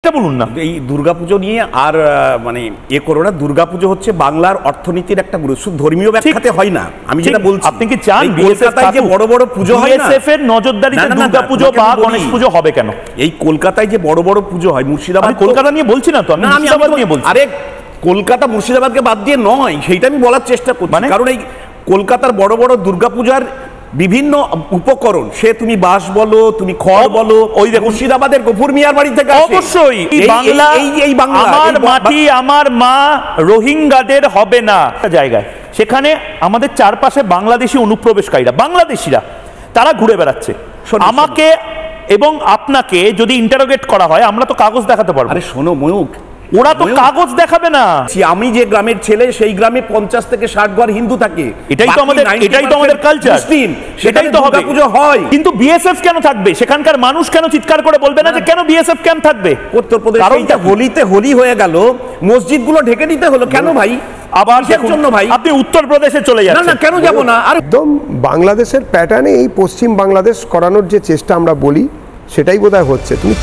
একটা বলুন না। এই দুর্গাপুজো নিয়ে আর মানে করো না, দুর্গাপুজো হচ্ছে বাংলার অর্থনীতির একটা গুরুত্ব, ধর্মীয় ব্যাখ্যাতে হয় না। আমি যেটা বলছি, আপনি কি চান কলকাতায় যে বড় বড় পুজো হয় না, বিএসএফ এর নজরদারিতে দুর্গাপুজো বা গণেশ পুজো হবে কেন? এই কলকাতায় যে বড় বড় পুজো হয়, মুর্শিদাবাদ, কলকাতা নিয়ে বলছি না তো, আমি মুর্শিদাবাদ নিয়ে বলছি। আরে কলকাতা মুর্শিদাবাদকে বাদ দিয়ে নয়, সেইটা আমি বলার চেষ্টা করছি। কারণ এই কলকাতার বড় বড় দুর্গাপূজার বিভিন্ন উপকরণ, সে তুমি বাঁশ বলো, তুমি খড় বলো, ওই মুর্শিদাবাদের গফুর মিয়ার বাড়ি থেকে আসে। অবশ্যই বাংলা, এই বাংলা, আমার মাটি আমার মা রোহিঙ্গাদের হবে না জায়গায়, সেখানে আমাদের চারপাশে বাংলাদেশি অনুপ্রবেশকারীরা, বাংলাদেশিরা তারা ঘুরে বেড়াচ্ছে। আমাকে এবং আপনাকে যদি ইন্টারোগেট করা হয়, আমরা তো কাগজ দেখাতে পারবো। আরে শোনো ময়ূক, ওরা তো কাগজ দেখাবে না। আমি যে গ্রামের ছেলে, সেই গ্রামে 50 থেকে 60 ঘর হিন্দু থাকে। এটাই তো আমাদের কালচার, সেটাই তো হবে। পুজো হয়, কিন্তু বিএসএফ কেন থাকবে? সেখানকার মানুষ কেন চিৎকার করে বলবে না যে কেন বিএসএফ ক্যাম্প থাকবে? উত্তরপ্রদেশে হোলিতে হোলি হয়ে গেল, মসজিদগুলো ঢেকে দিতে হলো কেন ভাই? আবার জন্য ভাই আপনি উত্তরপ্রদেশে চলে যাচ্ছেন। না কেন যাব না? আর একদম বাংলাদেশের প্যাটার্নে এই পশ্চিম বাংলাদেশ করানোর যে চেষ্টা আমরা বলি, সেটাই বোধহয় হচ্ছে। তুমি